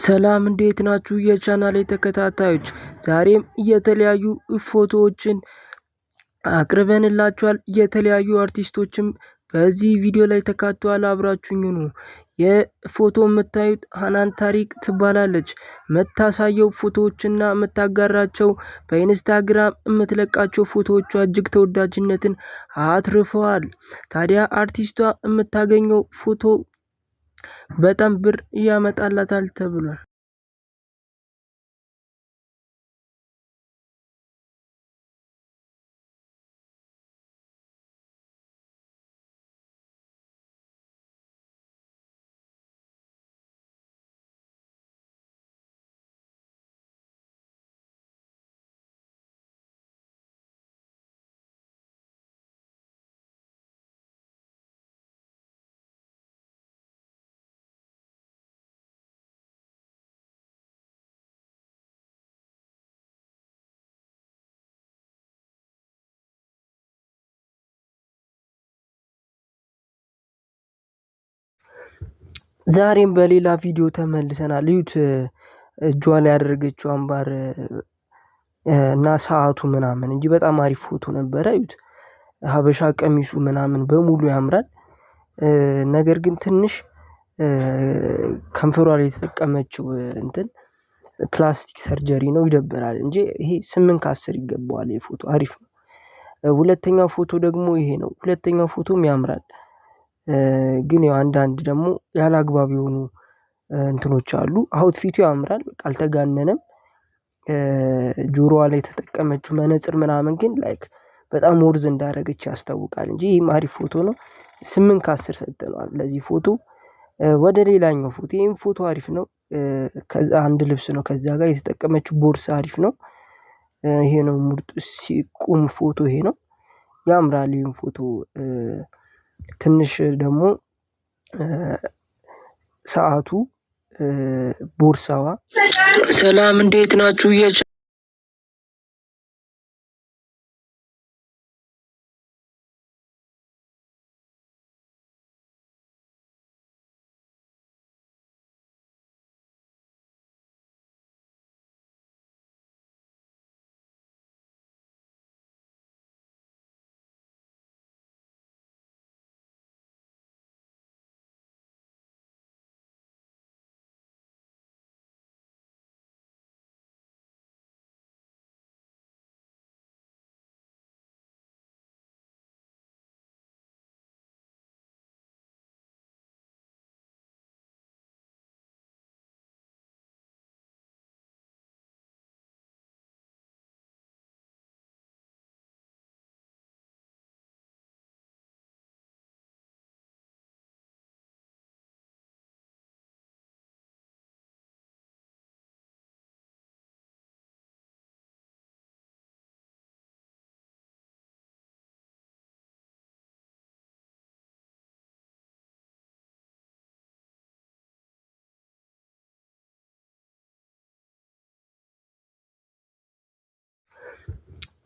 ሰላም እንዴት ናችሁ የቻናሌ ተከታታዮች? ዛሬም የተለያዩ ፎቶዎችን አቅርበንላችኋል። የተለያዩ አርቲስቶችም በዚህ ቪዲዮ ላይ ተካተዋል። አብራችሁኝ ሁኑ። የፎቶ የምታዩት ሃናን ታሪክ ትባላለች። የምታሳየው ፎቶዎችና የምታጋራቸው በኢንስታግራም የምትለቃቸው ፎቶዎቿ እጅግ ተወዳጅነትን አትርፈዋል። ታዲያ አርቲስቷ የምታገኘው ፎቶ በጣም ብር ያመጣላታል ተብሏል። ዛሬም በሌላ ቪዲዮ ተመልሰናል። እዩት፣ እጇ ላይ ያደረገችው አምባር እና ሰዓቱ ምናምን እንጂ በጣም አሪፍ ፎቶ ነበረ። እዩት፣ ሀበሻ ቀሚሱ ምናምን በሙሉ ያምራል። ነገር ግን ትንሽ ከንፈሯ ላይ የተጠቀመችው እንትን ፕላስቲክ ሰርጀሪ ነው፣ ይደብራል እንጂ ይሄ 8/10 ይገባዋል። ይሄ ፎቶ አሪፍ ነው። ሁለተኛው ፎቶ ደግሞ ይሄ ነው። ሁለተኛው ፎቶም ያምራል። ግን ያው አንዳንድ ደግሞ ያለ አግባብ የሆኑ እንትኖች አሉ። አውትፊቱ ያምራል፣ በቃ አልተጋነነም። ጆሮዋ ላይ የተጠቀመችው መነጽር ምናምን ግን ላይክ በጣም ወርዝ እንዳደረገች ያስታውቃል እንጂ ይህም አሪፍ ፎቶ ነው። 8/10 ሰጥተነዋል ለዚህ ፎቶ። ወደ ሌላኛው ፎቶ፣ ይህም ፎቶ አሪፍ ነው። ከዛ አንድ ልብስ ነው፣ ከዛ ጋር የተጠቀመችው ቦርሳ አሪፍ ነው። ይሄ ነው ምርጡ ሲቁም ፎቶ፣ ይሄ ነው ያምራል። ይህም ፎቶ ትንሽ ደግሞ ሰዓቱ፣ ቦርሳዋ። ሰላም እንዴት ናችሁ?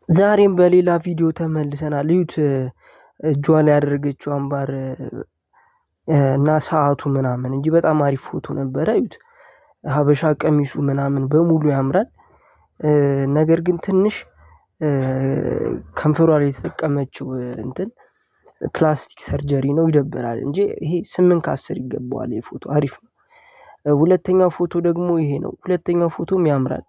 ዛሬም በሌላ ቪዲዮ ተመልሰናል። እዩት፣ እጇ ላይ ያደረገችው አምባር እና ሰዓቱ ምናምን እንጂ በጣም አሪፍ ፎቶ ነበረ። እዩት፣ ሀበሻ ቀሚሱ ምናምን በሙሉ ያምራል። ነገር ግን ትንሽ ከንፈሯ ላይ የተጠቀመችው እንትን ፕላስቲክ ሰርጀሪ ነው፣ ይደብራል እንጂ ይሄ 8/10 ይገባዋል። ይሄ ፎቶ አሪፍ ነው። ሁለተኛው ፎቶ ደግሞ ይሄ ነው። ሁለተኛው ፎቶም ያምራል።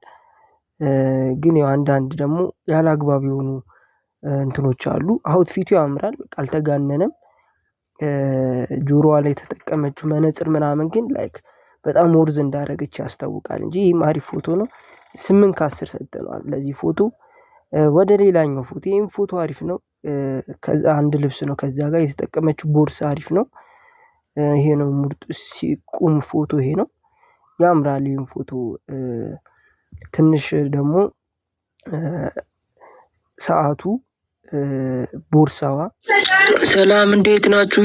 ግን ያው አንዳንድ ደግሞ ያለ አግባብ የሆኑ እንትኖች አሉ። አውትፊቱ ያምራል፣ በቃ አልተጋነነም። ጆሮዋ ላይ የተጠቀመችው መነጽር ምናምን ግን ላይክ በጣም ወርዝ እንዳደረገች ያስታውቃል እንጂ ይህም አሪፍ ፎቶ ነው። 8/10 ሰጥተነዋል ለዚህ ፎቶ። ወደ ሌላኛው ፎቶ፣ ይህም ፎቶ አሪፍ ነው። ከዛ አንድ ልብስ ነው፣ ከዛ ጋር የተጠቀመችው ቦርሳ አሪፍ ነው። ይሄ ነው ምርጡ ሲቁም ፎቶ፣ ይሄ ነው ያምራል። ይህም ፎቶ ትንሽ ደግሞ ሰዓቱ፣ ቦርሳዋ። ሰላም እንዴት ናችሁ?